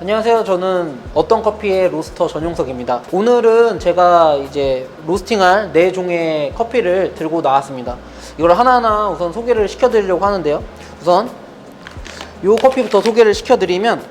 안녕하세요. 저는 어떤 커피의 로스터 전용석입니다. 오늘은 제가 이제 로스팅할 4종의 커피를 들고 나왔습니다. 이걸 하나하나 우선 소개를 시켜드리려고 하는데요. 우선 이 커피부터 소개를 시켜드리면,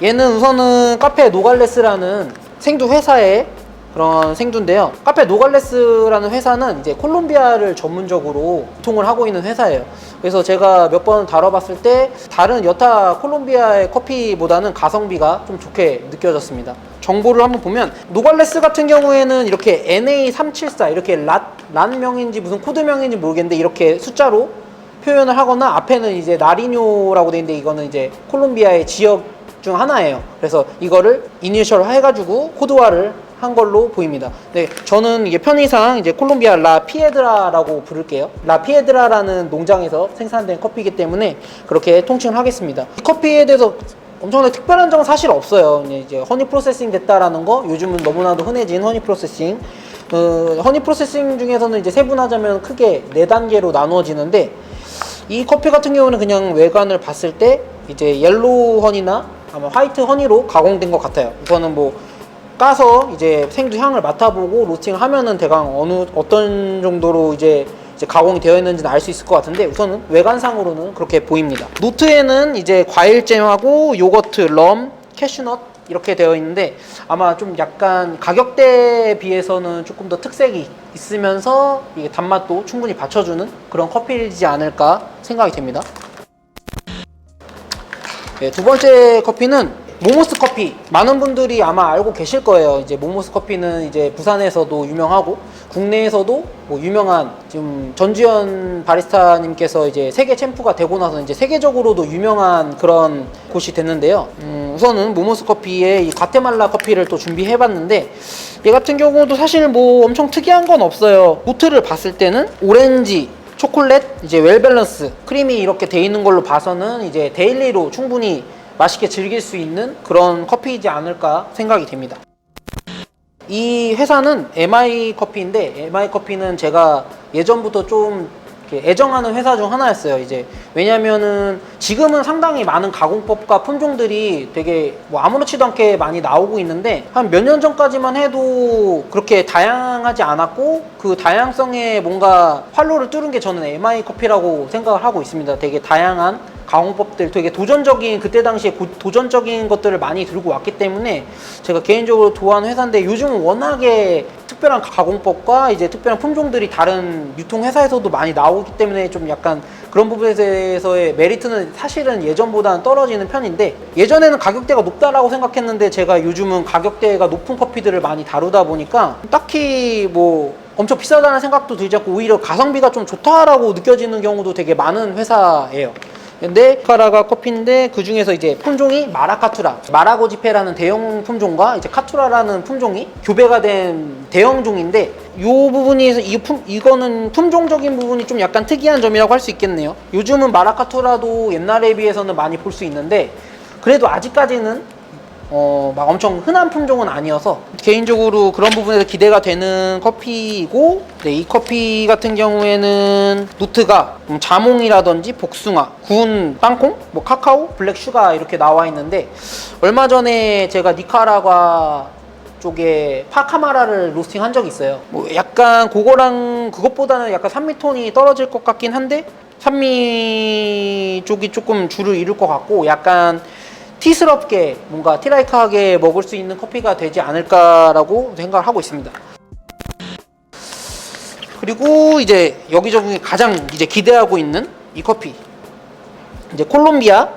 얘는 우선은 카페 노갈레스라는 생두 회사의 그런 생두인데요. 카페 노갈레스라는 회사는 이제 콜롬비아를 전문적으로 유통을 하고 있는 회사예요. 그래서 제가 몇 번 다뤄봤을 때 다른 여타 콜롬비아의 커피보다는 가성비가 좀 좋게 느껴졌습니다. 정보를 한번 보면, 노갈레스 같은 경우에는 이렇게 NA374 이렇게 란명인지 무슨 코드명인지 모르겠는데 이렇게 숫자로 표현을 하거나, 앞에는 이제 나리뇨라고 되어 있는데 이거는 이제 콜롬비아의 지역 중 하나예요. 그래서 이거를 이니셜 해가지고 코드화를 한 걸로 보입니다. 네, 저는 이게 편의상 이제 콜롬비아 라 피에드라라고 부를게요. 라 피에드라라는 농장에서 생산된 커피이기 때문에 그렇게 통칭을 하겠습니다. 이 커피에 대해서 엄청나게 특별한 점은 사실 없어요. 이제 허니 프로세싱 됐다라는 거, 요즘은 너무나도 흔해진 허니 프로세싱. 허니 프로세싱 중에서는 이제 세분하자면 크게 4단계로 나누어지는데, 이 커피 같은 경우는 그냥 외관을 봤을 때 이제 옐로우 허니나 아마 화이트 허니로 가공된 것 같아요. 우선은 뭐 까서 이제 생두 향을 맡아보고 로스팅을 하면은 대강 어떤 정도로 이제 가공이 되어 있는지는 알 수 있을 것 같은데, 우선은 외관상으로는 그렇게 보입니다. 노트에는 이제 과일잼하고 요거트, 럼, 캐슈넛 이렇게 되어 있는데, 아마 좀 약간 가격대에 비해서는 조금 더 특색이 있으면서 이게 단맛도 충분히 받쳐주는 그런 커피이지 않을까 생각이 됩니다. 네, 두 번째 커피는 모모스 커피. 많은 분들이 아마 알고 계실 거예요. 이제 모모스 커피는 이제 부산에서도 유명하고 국내에서도 뭐 유명한, 지금 전주현 바리스타님께서 이제 세계 챔프가 되고 나서 이제 세계적으로도 유명한 그런 곳이 됐는데요. 우선은 모모스 커피의 이 과테말라 커피를 또 준비해 봤는데, 얘 같은 경우도 사실 뭐 엄청 특이한 건 없어요. 노트를 봤을 때는 오렌지, 초콜릿, 이제 웰밸런스, 크림이 이렇게 돼 있는 걸로 봐서는 이제 데일리로 충분히 맛있게 즐길 수 있는 그런 커피이지 않을까 생각이 됩니다. 이 회사는 MI 커피인데, MI 커피는 제가 예전부터 좀 애정하는 회사 중 하나였어요. 이제 왜냐면은 지금은 상당히 많은 가공법과 품종들이 되게 뭐 아무렇지도 않게 많이 나오고 있는데, 한 몇 년 전까지만 해도 그렇게 다양하지 않았고, 그 다양성에 뭔가 활로를 뚫은 게 저는 MI 커피라고 생각을 하고 있습니다. 되게 다양한 가공법들, 되게 도전적인, 그때 당시에 도전적인 것들을 많이 들고 왔기 때문에 제가 개인적으로 좋아하는 회사인데, 요즘은 워낙에 특별한 가공법과 이제 특별한 품종들이 다른 유통회사에서도 많이 나오기 때문에 좀 약간 그런 부분에 대해서의 메리트는 사실은 예전보다는 떨어지는 편인데, 예전에는 가격대가 높다라고 생각했는데 제가 요즘은 가격대가 높은 커피들을 많이 다루다 보니까 딱히 뭐 엄청 비싸다는 생각도 들지 않고 오히려 가성비가 좀 좋다라고 느껴지는 경우도 되게 많은 회사예요. 근데 카라가 커피인데, 그 중에서 이제 품종이 마라카투라, 마라고지페라는 대형 품종과 이제 카투라라는 품종이 교배가 된 대형종인데, 이 부분이 이거는 품종적인 부분이 좀 약간 특이한 점이라고 할 수 있겠네요. 요즘은 마라카투라도 옛날에 비해서는 많이 볼 수 있는데, 그래도 아직까지는 막 엄청 흔한 품종은 아니어서 개인적으로 그런 부분에서 기대가 되는 커피이고, 네, 이 커피 같은 경우에는 노트가 자몽이라든지 복숭아, 구운 땅콩, 뭐 카카오, 블랙 슈가 이렇게 나와 있는데, 얼마 전에 제가 니카라과 쪽에 파카마라를 로스팅 한 적이 있어요. 뭐 약간 그것보다는 약간 산미톤이 떨어질 것 같긴 한데, 산미 쪽이 조금 주를 이룰 것 같고, 약간 티스럽게 뭔가 티라이크하게 먹을 수 있는 커피가 되지 않을까라고 생각을 하고 있습니다. 그리고 이제 여기저기 가장 이제 기대하고 있는 이 커피, 이제 콜롬비아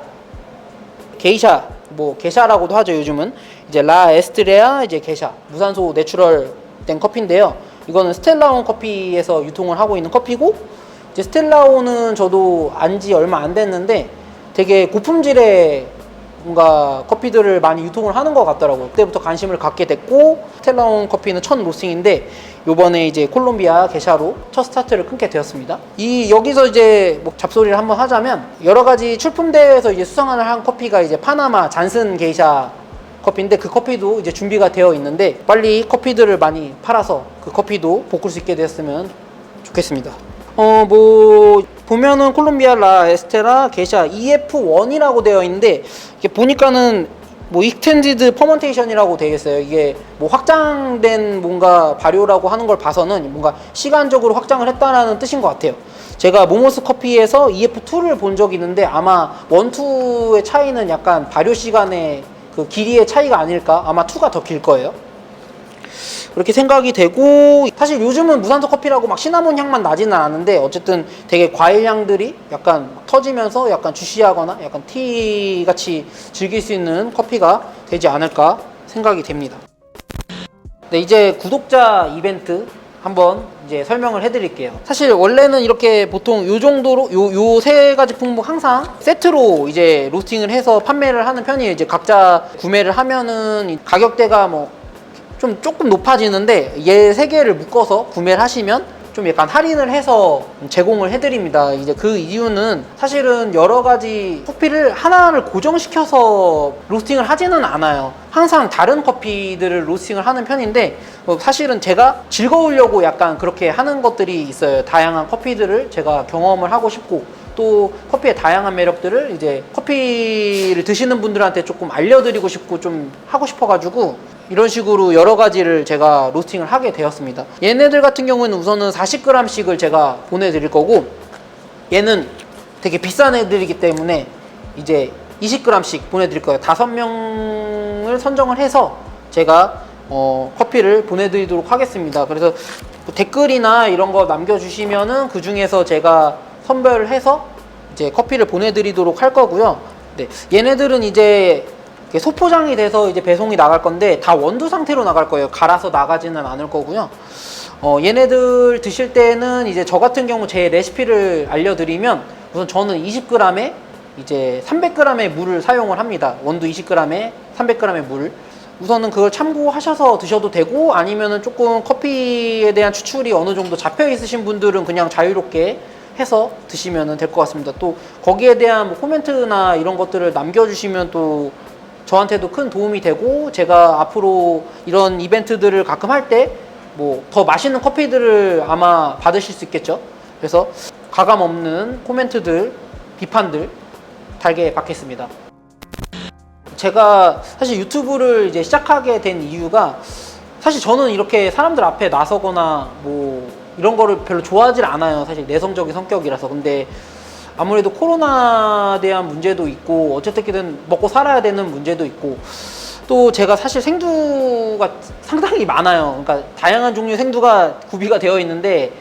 게이샤, 뭐 게샤라고도 하죠 요즘은. 이제 라 에스트레아 이제 게샤, 무산소 내추럴 된 커피인데요. 이거는 스텔라온 커피에서 유통을 하고 있는 커피고, 이제 스텔라온은 저도 안지 얼마 안 됐는데 되게 고품질의 뭔가 커피들을 많이 유통을 하는 것 같더라고요. 그때부터 관심을 갖게 됐고, 스텔라온 커피는 첫 로스팅인데 요번에 이제 콜롬비아 게샤로 첫 스타트를 끊게 되었습니다. 여기서 이제 뭐 잡소리를 한번 하자면, 여러 가지 출품대회에서 이제 수상을 한 커피가 이제 파나마 잔슨 게이샤 커피인데, 그 커피도 이제 준비가 되어 있는데 빨리 커피들을 많이 팔아서 그 커피도 볶을 수 있게 되었으면 좋겠습니다. 뭐 보면은 콜롬비아 라 에스테라 게샤 EF1이라고 되어 있는데, 이게 보니까는 뭐 익스텐디드 퍼먼테이션이라고 되어 있어요. 이게 뭐 확장된 뭔가 발효라고 하는 걸 봐서는 뭔가 시간적으로 확장을 했다라는 뜻인 것 같아요. 제가 모모스 커피에서 EF2를 본 적이 있는데 아마 1, 2의 차이는 약간 발효 시간의 그 길이의 차이가 아닐까. 아마 2가 더 길 거예요. 그렇게 생각이 되고, 사실 요즘은 무산소 커피라고 막 시나몬 향만 나지는 않은데 어쨌든 되게 과일 향들이 약간 터지면서 약간 주시하거나 약간 티 같이 즐길 수 있는 커피가 되지 않을까 생각이 됩니다. 네, 이제 구독자 이벤트 한번 이제 설명을 해드릴게요. 사실 원래는 이렇게 보통 요 정도로 요 세 가지 품목 항상 세트로 이제 로스팅을 해서 판매를 하는 편이에요. 이제 각자 구매를 하면은 가격대가 뭐 좀 조금 높아지는데 얘 세 개를 묶어서 구매를 하시면 좀 약간 할인을 해서 제공을 해드립니다. 이제 그 이유는 사실은 여러 가지 커피를 하나를 고정시켜서 로스팅을 하지는 않아요. 항상 다른 커피들을 로스팅을 하는 편인데 사실은 제가 즐거우려고 약간 그렇게 하는 것들이 있어요. 다양한 커피들을 제가 경험을 하고 싶고 또 커피의 다양한 매력들을 이제 커피를 드시는 분들한테 조금 알려드리고 싶고 좀 하고 싶어가지고 이런 식으로 여러 가지를 제가 로스팅을 하게 되었습니다. 얘네들 같은 경우는 우선은 40g씩을 제가 보내드릴 거고, 얘는 되게 비싼 애들이기 때문에 이제 20g씩 보내드릴 거예요. 5명을 선정을 해서 제가 커피를 보내드리도록 하겠습니다. 그래서 댓글이나 이런 거 남겨주시면은 그 중에서 제가 선별을 해서 이제 커피를 보내드리도록 할 거고요. 네, 얘네들은 이제 소포장이 돼서 이제 배송이 나갈 건데 다 원두 상태로 나갈 거예요. 갈아서 나가지는 않을 거고요. 얘네들 드실 때는 이제 저 같은 경우 제 레시피를 알려드리면 우선 저는 20g에 이제 300g의 물을 사용을 합니다. 원두 20g에 300g의 물. 우선은 그걸 참고하셔서 드셔도 되고 아니면은 조금 커피에 대한 추출이 어느 정도 잡혀 있으신 분들은 그냥 자유롭게 해서 드시면 될 것 같습니다. 또 거기에 대한 뭐 코멘트나 이런 것들을 남겨주시면 또 저한테도 큰 도움이 되고 제가 앞으로 이런 이벤트들을 가끔 할 때 뭐 더 맛있는 커피들을 아마 받으실 수 있겠죠. 그래서 가감 없는 코멘트들, 비판들 달게 받겠습니다. 제가 사실 유튜브를 이제 시작하게 된 이유가 사실 저는 이렇게 사람들 앞에 나서거나 뭐 이런 거를 별로 좋아하질 않아요. 사실 내성적인 성격이라서. 근데 아무래도 코로나에 대한 문제도 있고 어쨌든 먹고 살아야 되는 문제도 있고 또 제가 사실 생두가 상당히 많아요. 그러니까 다양한 종류의 생두가 구비가 되어 있는데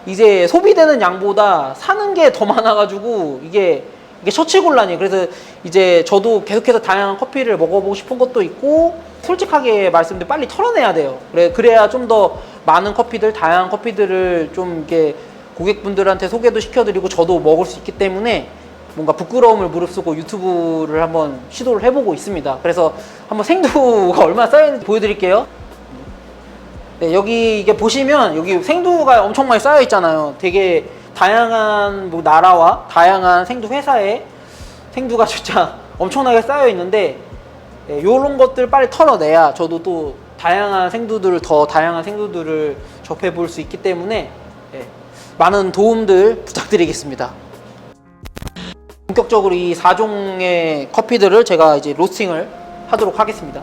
이제 소비되는 양보다 사는 게 더 많아가지고 이게 처치곤란이에요. 그래서 이제 저도 계속해서 다양한 커피를 먹어보고 싶은 것도 있고 솔직하게 말씀드리면 빨리 털어내야 돼요. 그래야 좀 더 많은 커피들, 다양한 커피들을 좀 이렇게 고객분들한테 소개도 시켜드리고 저도 먹을 수 있기 때문에 뭔가 부끄러움을 무릅쓰고 유튜브를 한번 시도를 해보고 있습니다. 그래서 한번 생두가 얼마나 쌓여있는지 보여드릴게요. 네, 여기 이게 보시면 여기 생두가 엄청 많이 쌓여 있잖아요. 되게 다양한 뭐 나라와 다양한 생두 회사에 생두가 진짜 엄청나게 쌓여 있는데 이런 것들 빨리 털어내야 저도 또 다양한 생두들을 접해 볼 수 있기 때문에 많은 도움들 부탁드리겠습니다. 본격적으로 이 4종의 커피들을 제가 이제 로스팅을 하도록 하겠습니다.